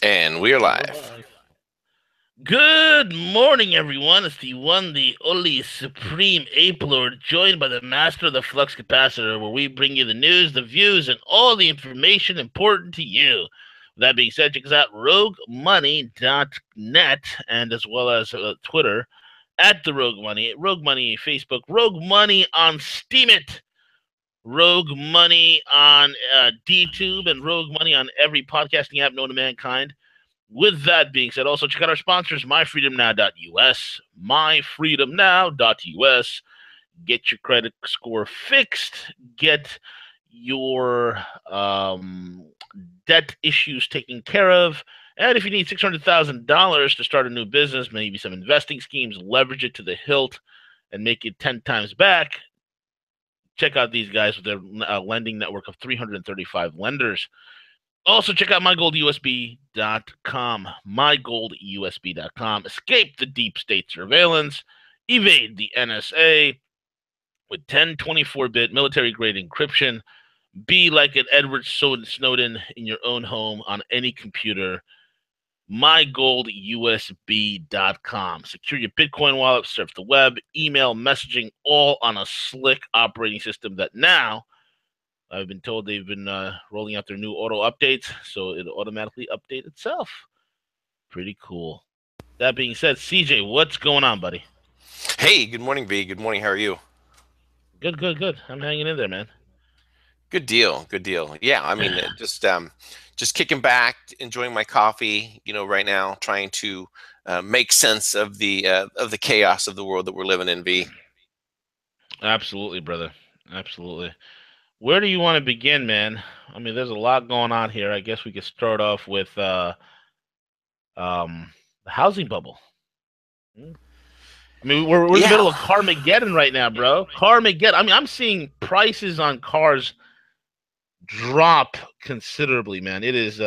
And we're And we're live. live. Good morning, everyone. It's the one, the only Supreme Ape Lord, joined by the Master of the Flux Capacitor, where we bring you the news, the views, and all the information important to you. With that being said, check us out roguemoney.net and as well as Twitter at the Rogue Money, Rogue Money Facebook, Rogue Money on Steemit, Rogue Money on DTube, and Rogue Money on every podcasting app known to mankind. With that being said, also check out our sponsors, myfreedomnow.us, myfreedomnow.us. Get your credit score fixed. Get your debt issues taken care of. And if you need $600,000 to start a new business, maybe some investing schemes, leverage it to the hilt and make it 10 times back, check out these guys with their lending network of 335 lenders. Also, check out mygoldusb.com. Mygoldusb.com. Escape the deep state surveillance. Evade the NSA with 1024-bit military-grade encryption. Be like an Edward Snowden in your own home on any computer. mygoldusb.com. Secure your Bitcoin wallet, surf the web, email, messaging, all on a slick operating system that now I've been told they've been rolling out their new auto updates, so it'll automatically update itself. Pretty cool. That being said, CJ, what's going on, buddy? Hey, good morning, V. Good morning. How are you? Good, good, good. I'm hanging in there, man. Good deal. Good deal. Yeah, I mean, just kicking back, enjoying my coffee. Right now, trying to make sense of the chaos of the world that we're living in, V. Absolutely, brother. Absolutely. Where do you want to begin, man? I mean, there's a lot going on here. I guess we could start off with the housing bubble. I mean, we're in the Yeah. middle of Carmageddon right now, bro. Carmageddon. I mean, I'm seeing prices on cars drop considerably, man. It's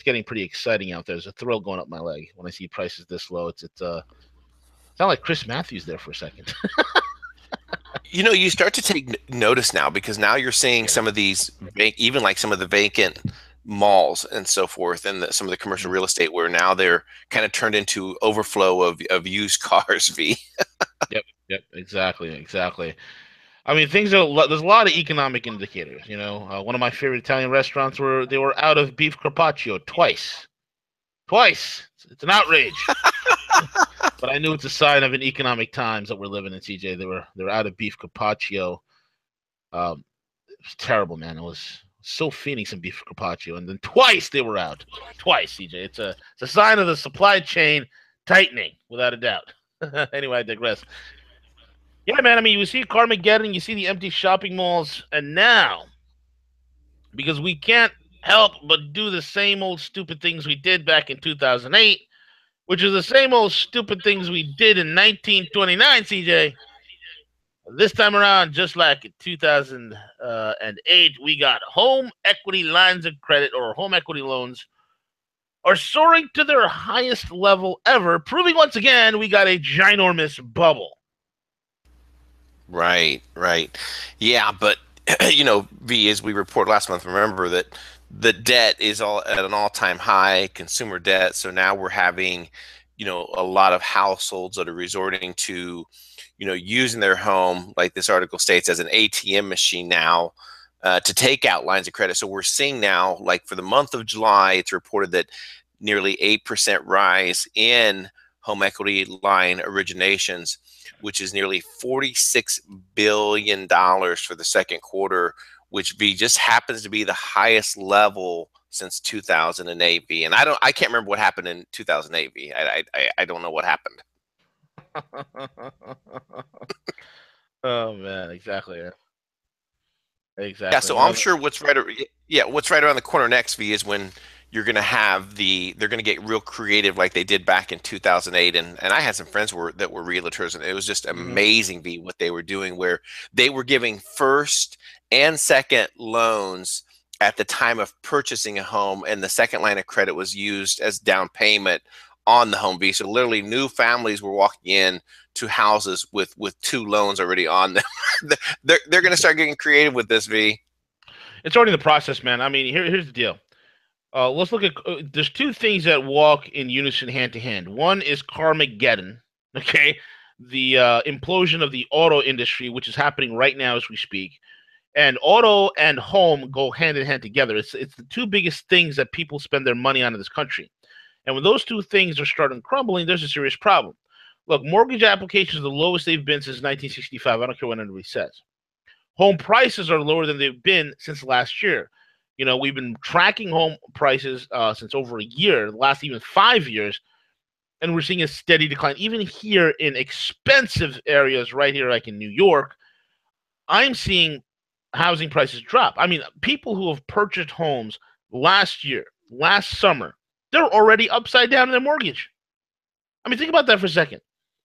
getting pretty exciting out there. There's a thrill going up my leg when I see prices this low. It's sound like Chris Matthews there for a second. You start to take notice now because now you're seeing some of these, even like some of the vacant malls and so forth, and some of the commercial real estate where now they're kind of turned into overflow of used cars, V. Yep, yep, exactly, exactly. I mean, there's a lot of economic indicators. One of my favorite Italian restaurants they were out of beef carpaccio twice, twice. It's an outrage. But I knew it's a sign of an economic times that we're living in, CJ. They were out of beef carpaccio. It was terrible, man. It was so fiending some beef carpaccio, and then twice they were out. Twice, CJ. It's a sign of the supply chain tightening, without a doubt. Anyway, I digress. Yeah, man. I mean, you see Carmageddon, you see the empty shopping malls, and now because we can't help but do the same old stupid things we did back in 2008, which is the same old stupid things we did in 1929, CJ. This time around, just like in 2008, we got home equity lines of credit or home equity loans are soaring to their highest level ever, proving once again we got a ginormous bubble. Right, right. Yeah, but V, as we reported last month, remember that the debt is all at an all-time high, consumer debt. So now we're having, a lot of households that are resorting to, using their home, like this article states, as an ATM machine now to take out lines of credit. So we're seeing now, like for the month of July, it's reported that nearly 8% rise in home equity line originations, which is nearly $46 billion for the second quarter, which just happens to be the highest level since 2008. And I can't remember what happened in 2008. I don't know what happened. Oh man, exactly, Yeah, exactly. so I'm sure what's right around the corner next, V, is when you're going to have they're going to get real creative like they did back in 2008. And I had some friends that were realtors, and it was just Mm-hmm. amazing, V, what they were doing, where they were giving first and second loans at the time of purchasing a home, and the second line of credit was used as down payment on the home, V. So literally new families were walking in to houses with two loans already on them. They're going to start getting creative with this, V. It's already in the process, man. I mean, here's the deal. Let's look at. There's two things that walk in unison, hand to hand. One is Carmageddon. Okay, the implosion of the auto industry, which is happening right now as we speak. And auto and home go hand in hand together. It's the two biggest things that people spend their money on in this country. And when those two things are starting crumbling, there's a serious problem. Look, mortgage applications are the lowest they've been since 1965. I don't care what anybody says. Home prices are lower than they've been since last year. You know, we've been tracking home prices since over a year, the last even 5 years, and we're seeing a steady decline. Even here in expensive areas, right here, like in New York, I'm seeing housing prices drop. I mean, people who have purchased homes last year, last summer, they're already upside down in their mortgage. I mean, think about that for a second.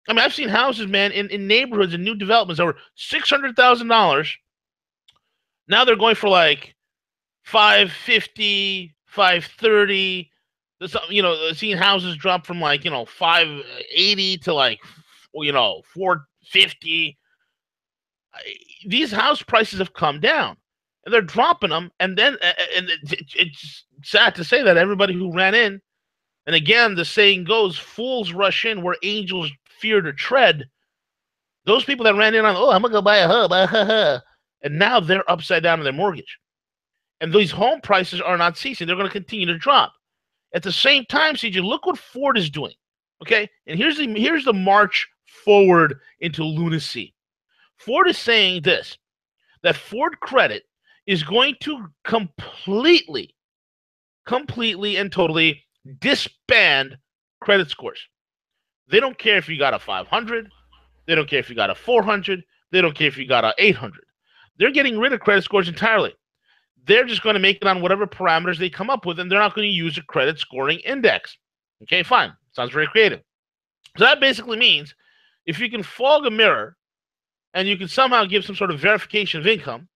I mean, I've seen houses, man, in neighborhoods and new developments that were $600,000. Now they're going for like 550, 530. You know, seeing houses drop from like, 580 to like, 450. These house prices have come down and they're dropping them. And then, and it's sad to say that everybody who ran in, and again, the saying goes, fools rush in where angels fear to tread. Those people that ran in on, oh, I'm going to go buy a home, and now they're upside down in their mortgage. And these home prices are not ceasing. They're going to continue to drop. At the same time, CJ, look what Ford is doing. Okay? And here's the march forward into lunacy. Ford is saying this, that Ford Credit is going to completely and totally disband credit scores. They don't care if you got a 500. They don't care if you got a 400. They don't care if you got a 800. They're getting rid of credit scores entirely. They're just going to make it on whatever parameters they come up with, and they're not going to use a credit scoring index. Okay, fine. Sounds very creative. So that basically means if you can fog a mirror and you can somehow give some sort of verification of income,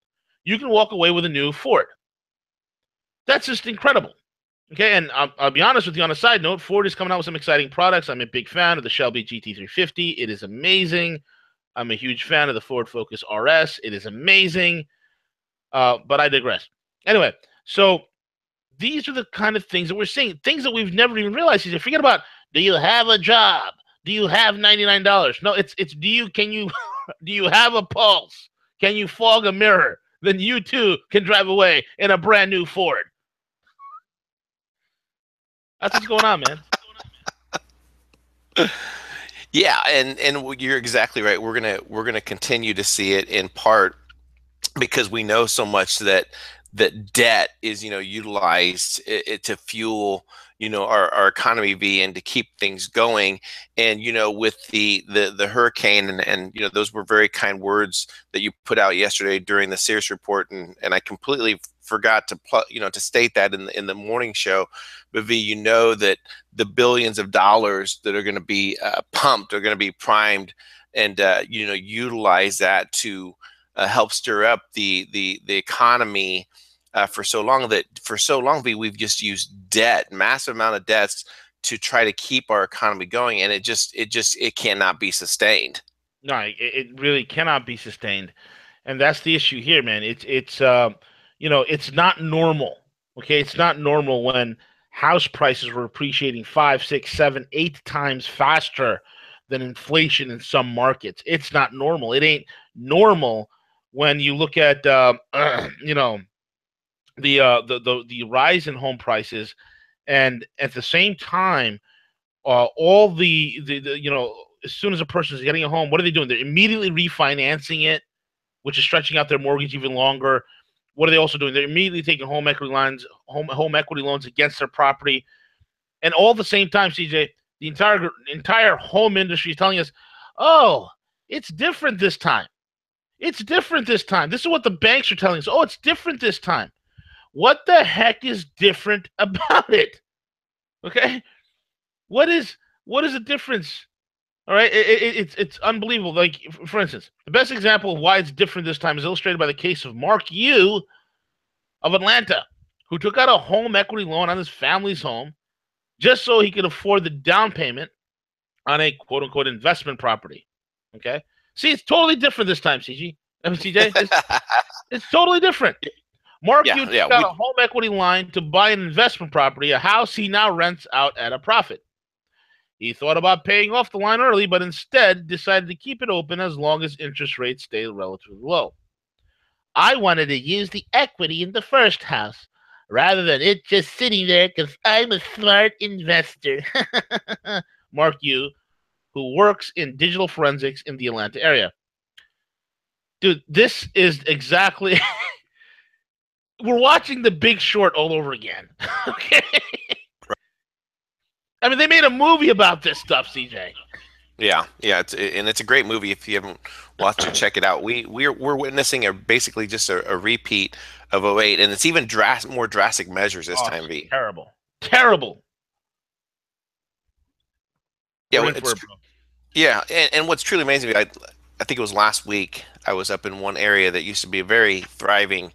you can walk away with a new Ford. That's just incredible. Okay, and I'll be honest with you on a side note, Ford is coming out with some exciting products. I'm a big fan of the Shelby GT350. It is amazing. I'm a huge fan of the Ford Focus RS. It is amazing. But I digress. Anyway, so these are the kind of things that we're seeing, things that we've never even realized. You forget about, do you have a job? Do you have $99? No, it's do you do you have a pulse? Can you fog a mirror? Then you too can drive away in a brand new Ford. That's what's going on, man. Yeah, and you're exactly right. We're gonna continue to see it in part because we know so much that debt is utilized to fuel our economy and to keep things going. And with the hurricane, and those were very kind words that you put out yesterday during the Sears report, and I completely forgot to to state that in the morning show. But V, that the billions of dollars that are going to be pumped are going to be primed, and utilize that to help stir up the economy. For so long, we've just used debt, massive amount of debts, to try to keep our economy going, and it cannot be sustained. No, it really cannot be sustained, and that's the issue here, man. It's it's not normal. Okay, it's not normal when house prices were appreciating 5, 6, 7, 8 times faster than inflation in some markets. It's not normal. It ain't normal when you look at the rise in home prices, and at the same time, all the as soon as a person is getting a home, what are they doing? They're immediately refinancing it, which is stretching out their mortgage even longer. What are they also doing? They're immediately taking home equity loans against their property, and all at the same time, CJ, the entire home industry is telling us, "Oh, it's different this time. It's different this time." This is what the banks are telling us. Oh, it's different this time. What the heck is different about it? Okay, what is the difference? All right, it's unbelievable. Like, for instance, the best example of why it's different this time is illustrated by the case of Mark Yu of Atlanta, who took out a home equity loan on his family's home just so he could afford the down payment on a quote unquote investment property. Okay, see, it's totally different this time, CJ. It's totally different. Mark Yeah, Yu yeah, took out a home equity line to buy an investment property, a house he now rents out at a profit. He thought about paying off the line early, but instead decided to keep it open as long as interest rates stay relatively low. I wanted to use the equity in the first house rather than it just sitting there because I'm a smart investor. Mark Yu, who works in digital forensics in the Atlanta area. Dude, this is exactly. We're watching The Big Short all over again. Okay. I mean, they made a movie about this stuff, CJ. yeah, yeah. It's a great movie. If you haven't watched it, check it out. We're witnessing basically just a repeat of '08, and it's even more drastic measures this Oh, time. V. terrible. Terrible. Yeah, We're well, in for it's it, bro. yeah, and what's truly amazing, I think it was last week. I was up in one area that used to be a very thriving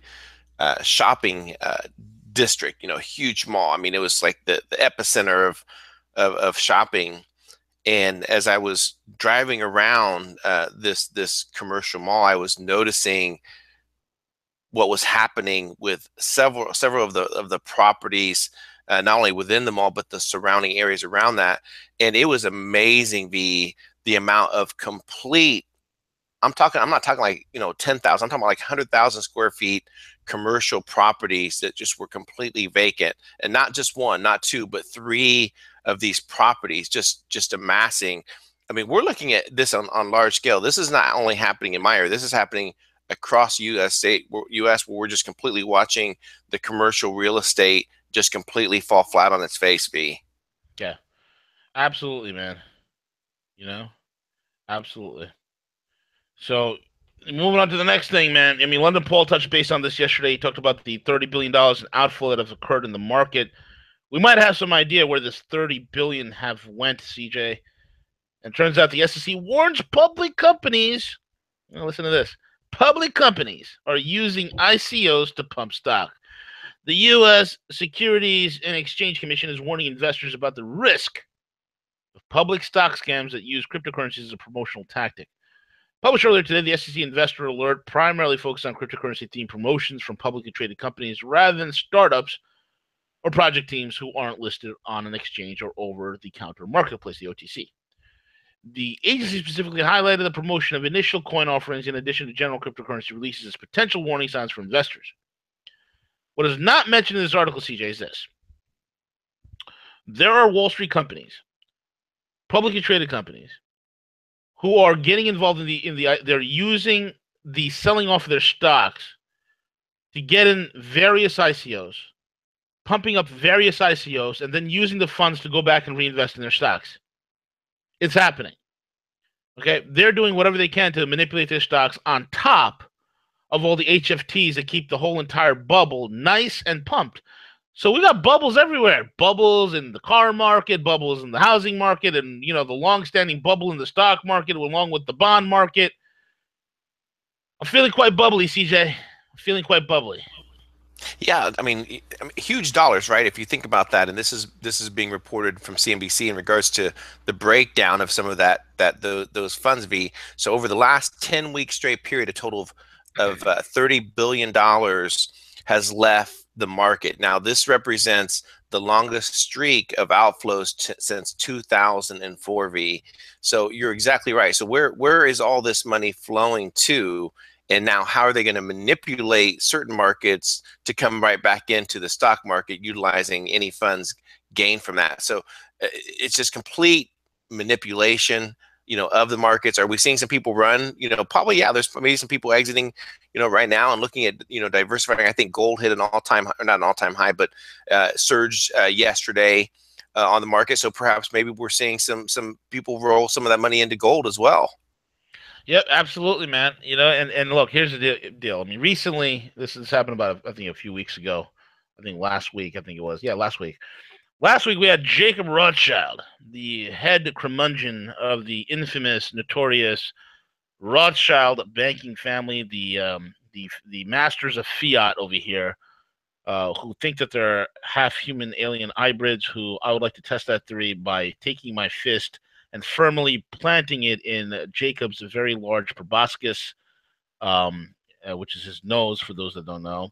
shopping district. You know, huge mall. I mean, it was like the epicenter of shopping. And as I was driving around this commercial mall, I was noticing what was happening with several of the properties, not only within the mall but the surrounding areas around that. And it was amazing the amount of complete. I'm not talking like 10,000. I'm talking about like 100,000 square feet commercial properties that just were completely vacant, and not just one, not two, but three of these properties just amassing. I mean, we're looking at this on large scale. This is not only happening in my area. This is happening across U.S. where we're just completely watching the commercial real estate just completely fall flat on its face. V. Yeah, absolutely, man. You know, absolutely. So, moving on to the next thing, man. I mean, London Paul touched base on this yesterday. He talked about the $30 billion in outflow that has occurred in the market. We might have some idea where this $30 billion have went, CJ. And turns out the SEC warns public companies. Now listen to this. Public companies are using ICOs to pump stock. The U.S. Securities and Exchange Commission is warning investors about the risk of public stock scams that use cryptocurrencies as a promotional tactic. Published earlier today, the SEC Investor Alert primarily focused on cryptocurrency-themed promotions from publicly traded companies rather than startups or project teams who aren't listed on an exchange or over-the-counter marketplace, the OTC. The agency specifically highlighted the promotion of initial coin offerings in addition to general cryptocurrency releases as potential warning signs for investors. What is not mentioned in this article, CJ, is this. There are Wall Street companies, publicly traded companies, who are getting involved they're using the selling off of their stocks to get in various ICOs, pumping up various ICOs, and then using the funds to go back and reinvest in their stocks. It's happening. Okay, they're doing whatever they can to manipulate their stocks on top of all the HFTs that keep the whole entire bubble nice and pumped. So we got bubbles everywhere. Bubbles in the car market, bubbles in the housing market, and the long-standing bubble in the stock market along with the bond market. I'm feeling quite bubbly, CJ. I'm feeling quite bubbly. Yeah, I mean, huge dollars, right? If you think about that, and this is being reported from CNBC in regards to the breakdown of some of those funds. V. So over the last 10-week straight period, a total of $30 billion has left the market. Now, this represents the longest streak of outflows since 2004. V. So you're exactly right. So where is all this money flowing to? And now, how are they going to manipulate certain markets to come right back into the stock market, utilizing any funds gained from that? So it's just complete manipulation, of the markets. Are we seeing some people run? Probably, yeah. There's maybe some people exiting, right now and looking at, diversifying. I think gold hit an all-time, or not an all-time high, but surged yesterday on the market. So perhaps maybe we're seeing some people roll some of that money into gold as well. Yep, absolutely, man. And look, here's the deal. I mean, recently, this happened about, I think, a few weeks ago. I think last week, I think it was. Yeah, last week. Last week, we had Jacob Rothschild, the head curmudgeon of the infamous, notorious Rothschild banking family, the masters of fiat over here, who think that they're half human alien hybrids. Who I would like to test that theory by taking my fist and firmly planting it in Jacob's very large proboscis, which is his nose, for those that don't know.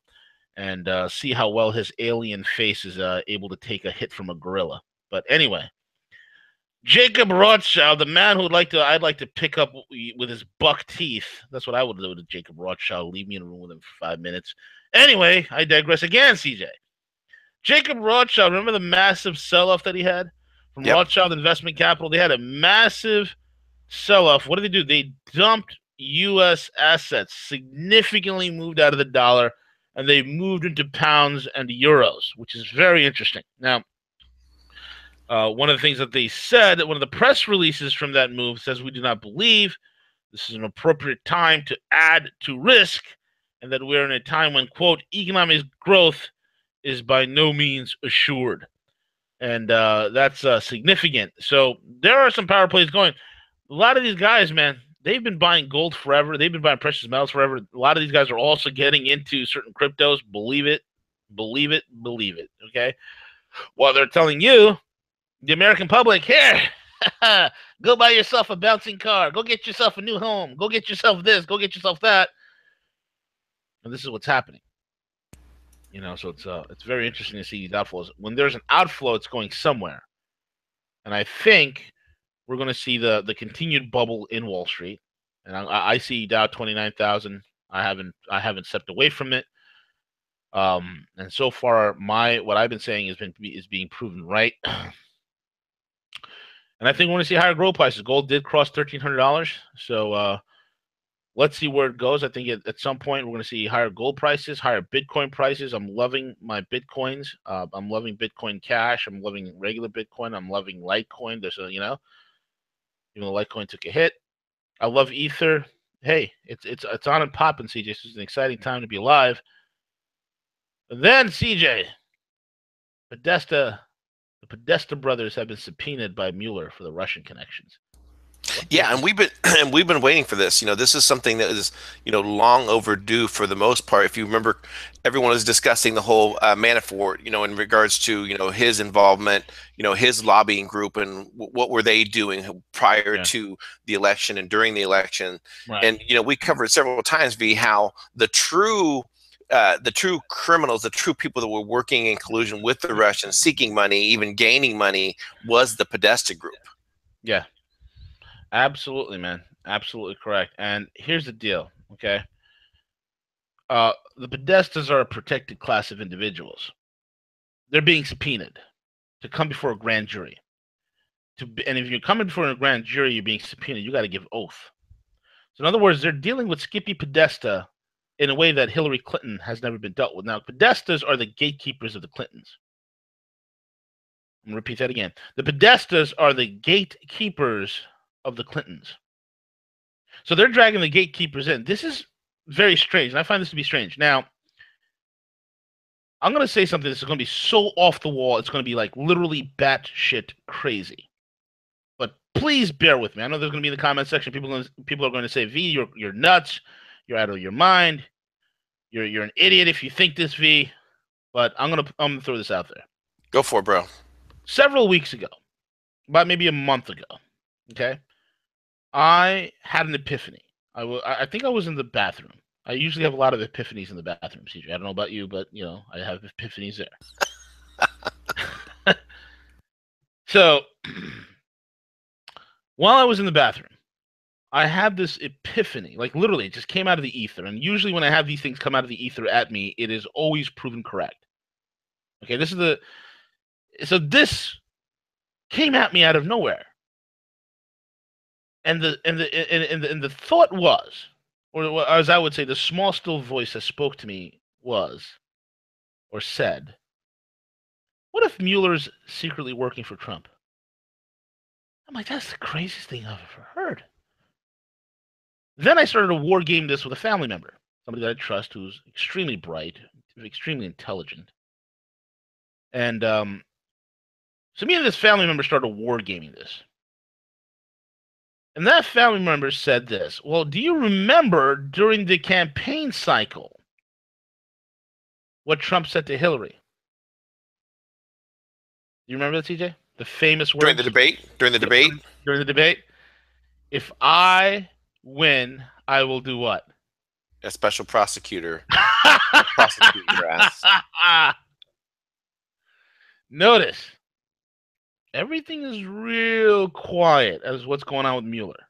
and see how well his alien face is able to take a hit from a gorilla. But anyway, Jacob Rothschild, the man I'd like to pick up with his buck teeth. That's what I would do to Jacob Rothschild. Leave me in a room with him for 5 minutes. Anyway, I digress again, CJ. Jacob Rothschild, remember the massive sell-off that he had from Yep. Rothschild Investment Capital? They had a massive sell-off. What did they do? They dumped U.S. assets, significantly moved out of the dollar, and they moved into pounds and euros, which is very interesting. Now, one of the things that they said, one of the press releases from that move says, we do not believe this is an appropriate time to add to risk, and that we're in a time when, quote, economic growth is by no means assured. And that's significant. So there are some power plays going. A lot of these guys, man, they've been buying gold forever. They've been buying precious metals forever. A lot of these guys are also getting into certain cryptos. Believe it, believe it, believe it. Okay. While they're telling you, the American public, here, go buy yourself a bouncing car. Go get yourself a new home. Go get yourself this. Go get yourself that. And this is what's happening. You know, so it's very interesting to see these outflows. When there's an outflow, it's going somewhere. And I think we're going to see the continued bubble in Wall Street. And I see Dow 29,000. I haven't stepped away from it. And so far, what I've been saying is being proven right. And I think we're going to see higher gold prices. Gold did cross $1,300. So let's see where it goes. I think at some point we're going to see higher gold prices, higher Bitcoin prices. I'm loving my Bitcoins. I'm loving Bitcoin Cash. I'm loving regular Bitcoin. I'm loving Litecoin. Even though Litecoin took a hit. I love Ether. Hey, it's on and popping, CJ. This is an exciting time to be alive. And then, CJ, the Podesta brothers have been subpoenaed by Mueller for the Russian connections. Yeah, and we've been waiting for this. This is something that is long overdue for the most part. If you remember, everyone was discussing the whole Manafort, in regards to his involvement, his lobbying group, and what were they doing prior to the election and during the election. Right. And we covered several times, how the true criminals, the true people that were working in collusion with the Russians, seeking money, even gaining money, was the Podesta group. Yeah. Absolutely, man. Absolutely correct. And here's the deal, okay? The Podestas are a protected class of individuals. They're being subpoenaed to come before a grand jury. And if you're coming before a grand jury, you're being subpoenaed, you got to give oath. So in other words, they're dealing with Skippy Podesta in a way that Hillary Clinton has never been dealt with. Now, Podestas are the gatekeepers of the Clintons. I'm going to repeat that again. The Podestas are the gatekeepers of the Clintons. So they're dragging the gatekeepers in. This is very strange, and I find this to be strange. Now, I'm going to say something that's going to be so off the wall, it's going to be like literally batshit crazy. But please bear with me. I know there's going to be in the comment section, people are going to say, V, you're nuts. You're out of your mind. You're an idiot if you think this, V. But I'm gonna throw this out there. Go for it, bro. Several weeks ago, about maybe a month ago, okay, I had an epiphany. I think I was in the bathroom. I usually have a lot of epiphanies in the bathroom, CJ. I don't know about you, but I have epiphanies there. So while I was in the bathroom, I had this epiphany, like literally it just came out of the ether. And usually when I have these things come out of the ether at me, it is always proven correct. Okay, so this came at me out of nowhere. And the thought was, or as I would say, the small still voice that spoke to me was, or said, what if Mueller's secretly working for Trump? I'm like, that's the craziest thing I've ever heard. Then I started to war game this with a family member, somebody that I trust, who's extremely bright, extremely intelligent. And so me and this family member started war gaming this. And that family member said this, well, do you remember during the campaign cycle what Trump said to Hillary? Do you remember that, CJ? The famous words? During the debate? During the debate? If I win, I will do what? A special prosecutor. We'll prosecute your ass. Notice, everything is real quiet as what's going on with Mueller.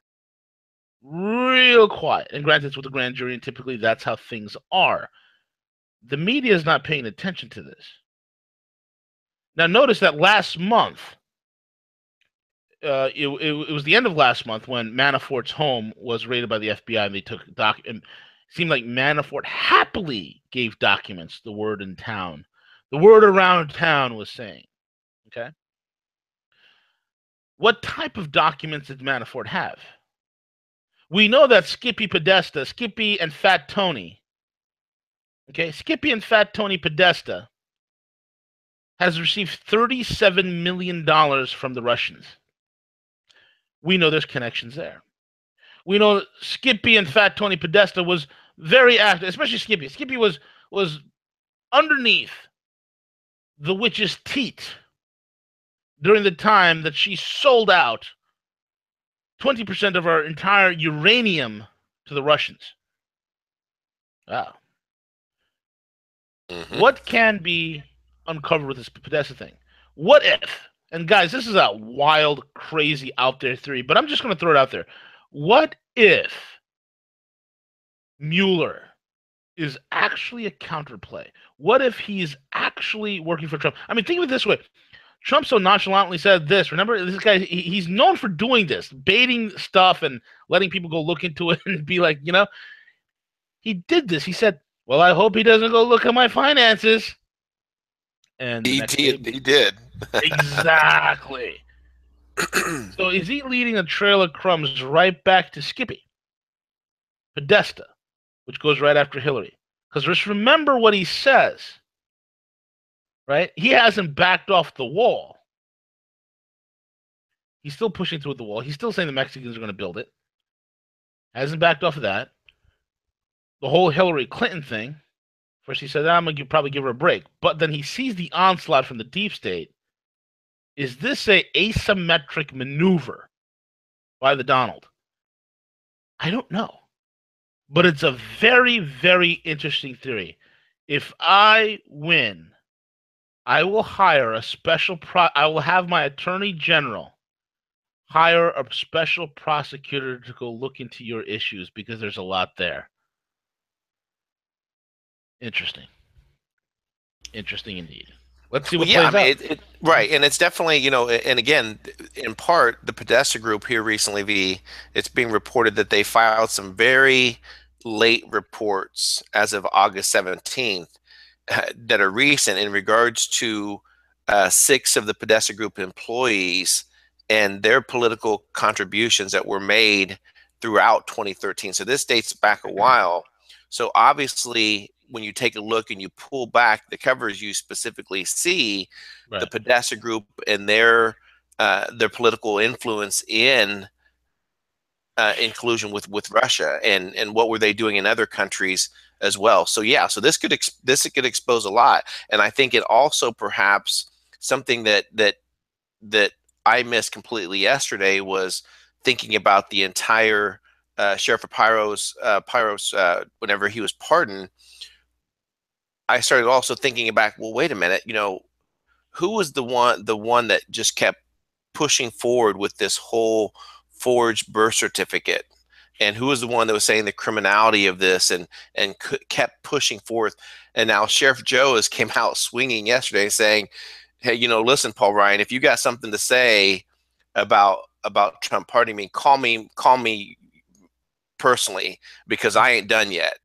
Real quiet. And granted, it's with the grand jury, and typically that's how things are. The media is not paying attention to this. Now, notice that last month, it was the end of last month when Manafort's home was raided by the FBI, and they took it seemed like Manafort happily gave documents. The word in town, the word around town was saying, okay. What type of documents did Manafort have? We know that Skippy and Fat Tony, okay, Skippy and Fat Tony Podesta has received $37 million from the Russians. We know there's connections there. We know Skippy and Fat Tony Podesta was very active, especially Skippy. Skippy was underneath the witch's teat during the time that she sold out 20% of our entire uranium to the Russians. Wow. Mm-hmm. What can be uncovered with this Podesta thing? What if, and guys, this is a wild, crazy, out there theory, but I'm just going to throw it out there. What if Mueller is actually a counterplay? What if he's actually working for Trump? I mean, think of it this way. Trump so nonchalantly said this. Remember, this guy, he's known for doing this, baiting stuff and letting people go look into it and be like, you know, he did this. He said, well, I hope he doesn't go look at my finances. And He did. Exactly. So is he leading a trail of crumbs right back to Skippy, Podesta, which goes right after Hillary? Because just remember what he says, right? He hasn't backed off the wall. He's still pushing through the wall. He's still saying the Mexicans are going to build it. Hasn't backed off of that. The whole Hillary Clinton thing. First he said, I'm going to probably give her a break. But then he sees the onslaught from the deep state. Is this a asymmetric maneuver by the Donald? I don't know. But it's a very, very interesting theory. If I win, I will hire a special I will have my attorney general hire a special prosecutor to go look into your issues because there's a lot there. Interesting. Interesting indeed. Let's see what plays out. Right, and it's definitely, you know, and again, in part, the Podesta group here recently, it's being reported that they filed some very late reports as of August 17th that are recent in regards to 6 of the Podesta group employees and their political contributions that were made throughout 2013. So this dates back a while. So obviously, when you take a look and you pull back the covers, you specifically see the Podesta group and their political influence in collusion with Russia, and what were they doing in other countries as well. So yeah, so this could expose a lot, and I think it also perhaps something that I missed completely yesterday was thinking about the entire Sheriff of Pyros whenever he was pardoned. I started also thinking back, well, wait a minute, you know, who was the one that just kept pushing forward with this whole forged birth certificate? And who was the one that was saying the criminality of this and kept pushing forth? And now Sheriff Joe has came out swinging yesterday saying, hey, you know, listen, Paul Ryan, if you got something to say about Trump pardoning me, call me personally, because I ain't done yet.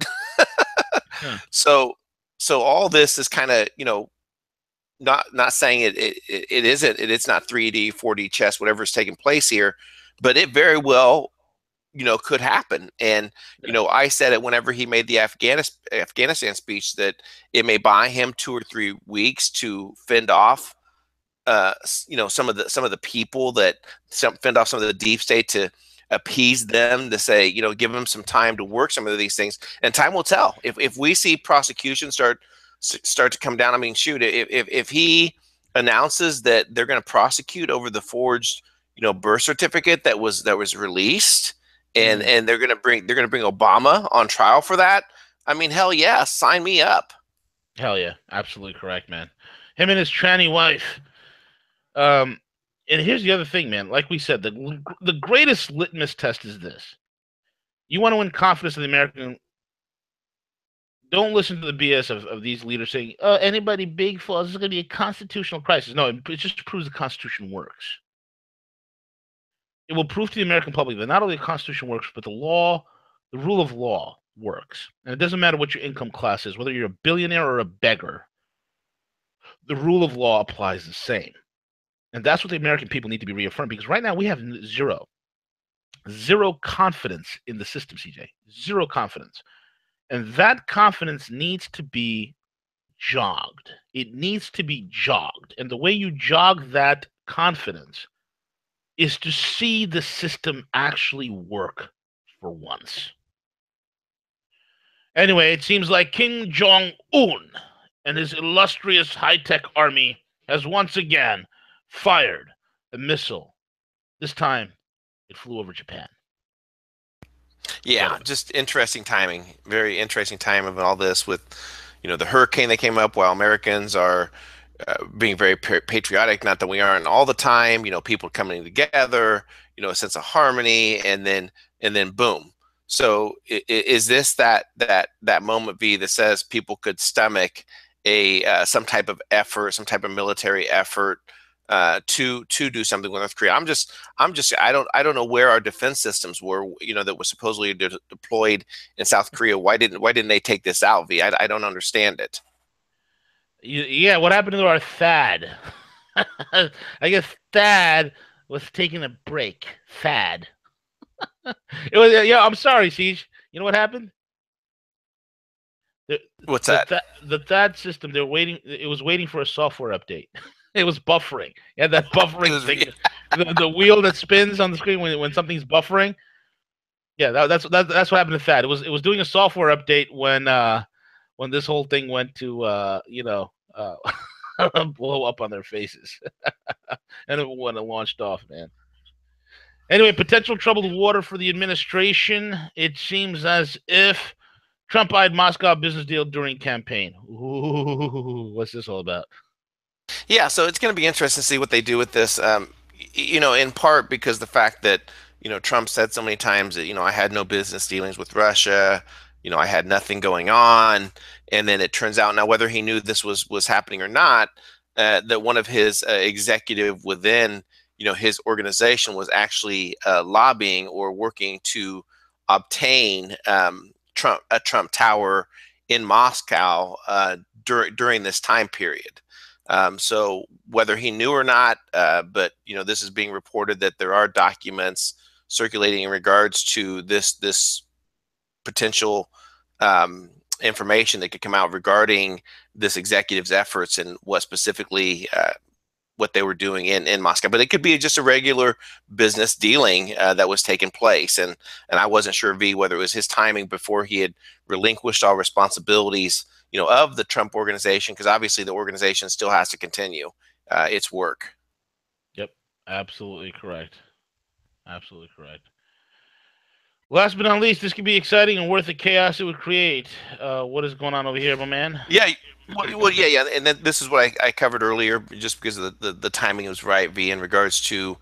So all this is kind of, you know, not saying it's not 3D, 4D chess, whatever's taking place here, but it very well, you know, could happen. And, you know, I said it whenever he made the Afghanistan speech that it may buy him 2 or 3 weeks to fend off, you know, some of the people that fend off some of the deep state, to appease them, to say, you know, give them some time to work some of these things, and time will tell. If we see prosecution start to come down, I mean, shoot, if he announces that they're going to prosecute over the forged, you know, birth certificate that was released, and they're going to bring Obama on trial for that, I mean, hell yeah, sign me up. Hell yeah, absolutely correct, man. Him and his tranny wife. Um, and here's the other thing, man. Like we said, the greatest litmus test is this: you want to win confidence of the American. Don't listen to the BS of these leaders saying, "Oh, anybody big falls, this is going to be a constitutional crisis." No, it just proves the Constitution works. It will prove to the American public that not only the Constitution works, but the law, the rule of law works. And it doesn't matter what your income class is, whether you're a billionaire or a beggar, the rule of law applies the same. And that's what the American people need to be reaffirmed, because right now we have zero confidence in the system, CJ. Zero confidence. And that confidence needs to be jogged. It needs to be jogged. And the way you jog that confidence is to see the system actually work for once. Anyway, it seems like Kim Jong-un and his illustrious high-tech army has once again fired a missile. This time, it flew over Japan. Yeah, just interesting timing. Very interesting time of all this with, the hurricane that came up while Americans are being very patriotic. Not that we aren't all the time. People coming together. A sense of harmony, and then boom. So is this that moment, V, that says people could stomach a some type of effort, some type of military effort to do something with North Korea? I don't know where our defense systems were, that was supposedly deployed in South Korea. Why didn't they take this out, V? I don't understand it. Yeah, what happened to our Thad? I guess Thad was taking a break. Thad. It was yeah. I'm sorry, Siege. You know what happened? The What's that? the Thad system. They're waiting. It was waiting for a software update. It was buffering. Yeah, that buffering thing. The wheel that spins on the screen when something's buffering. Yeah, that's what happened to Thad. It was doing a software update when this whole thing went to blow up on their faces, and it went and launched off, man. Anyway, potential troubled water for the administration. It seems as if Trump eyed Moscow business deal during campaign. Ooh, what's this all about? Yeah, so it's going to be interesting to see what they do with this. In part because the fact that Trump said so many times that I had no business dealings with Russia, I had nothing going on, and then it turns out now whether he knew this was happening or not, that one of his executive within his organization was actually lobbying or working to obtain a Trump Tower in Moscow during this time period. So whether he knew or not, but this is being reported that there are documents circulating in regards to this potential information that could come out regarding this executive's efforts and what specifically what they were doing in Moscow. But it could be just a regular business dealing that was taking place, and I wasn't sure, V, whether it was his timing before he had relinquished all responsibilities of the Trump organization, because obviously the organization still has to continue its work. Yep, absolutely correct. Absolutely correct. Last but not least, this could be exciting and worth the chaos it would create. What is going on over here, my man? Yeah, well, yeah, and then this is what I covered earlier, just because of the timing was right, V, in regards to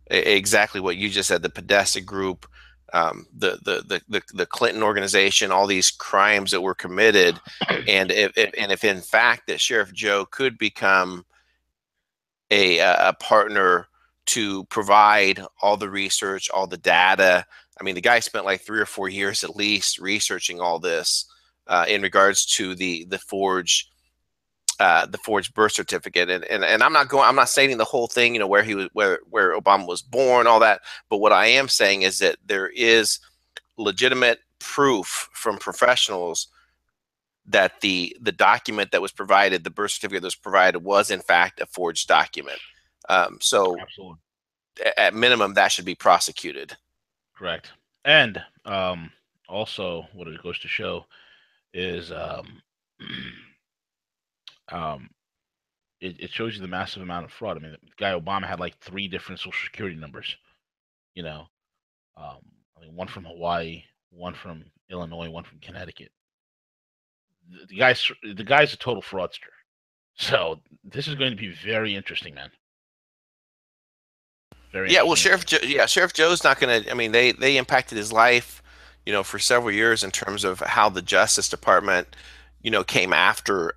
exactly what you just said, the Podesta group, the Clinton organization, all these crimes that were committed, and if in fact that Sheriff Joe could become a partner to provide all the research, all the data. I mean, the guy spent like 3 or 4 years at least researching all this in regards to the forged birth certificate. And I'm not stating the whole thing, where he was, where Obama was born, all that. But what I am saying is that there is legitimate proof from professionals that the document that was provided, the birth certificate that was provided, was in fact a forged document. So Absolutely at minimum, that should be prosecuted. correct. And also, what it goes to show is um, it shows you the massive amount of fraud. I mean, the guy Obama had like 3 different social security numbers. You know, um, I mean, one from Hawaii, one from Illinois, one from Connecticut. the guy's a total fraudster. So this is going to be very interesting, man. Very Yeah, well, interesting. Sheriff Joe's not going to. I mean, they impacted his life, for several years in terms of how the Justice Department, came after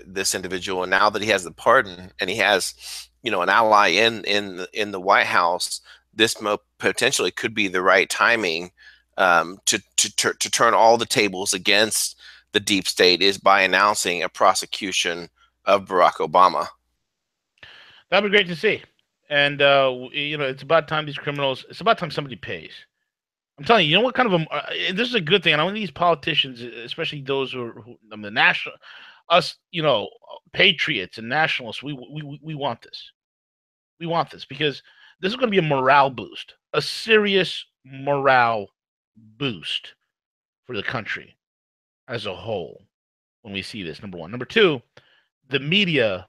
this individual, and now that he has the pardon and he has, an ally in the White House, this potentially could be the right timing to turn all the tables against the deep state is by announcing a prosecution of Barack Obama. That'd be great to see. And it's about time these criminals. It's about time somebody pays. I'm telling you, you know what kind of this is a good thing. And I want these politicians, especially those who are the national, us, patriots and nationalists. We want this. We want this because this is going to be a morale boost, a serious morale boost for the country as a whole when we see this. Number one. Number two, the media,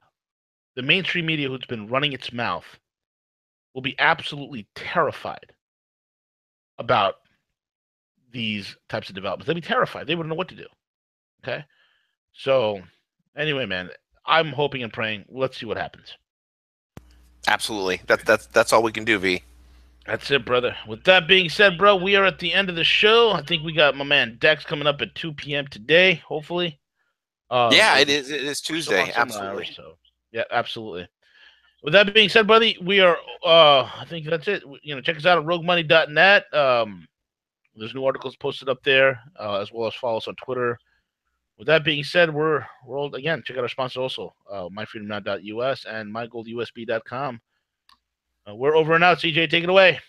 the mainstream media who's been running its mouth will be absolutely terrified about these types of developments. They'd be terrified. They wouldn't know what to do. Okay. So anyway, man, I'm hoping and praying. Let's see what happens. Absolutely. That's all we can do, V. That's it, brother. With that being said, bro, we are at the end of the show. I think we got my man Dex coming up at 2 p.m. today, hopefully. Yeah, it is. It is Tuesday. Absolutely. Hours, so yeah, absolutely. With that being said, buddy, we are. I think that's it. Check us out at roguemoney.net. There's new articles posted up there, as well as follow us on Twitter. With that being said, we're all, again, check out our sponsor also, myfreedomnow.us and mygoldusb.com. We're over and out. CJ, take it away.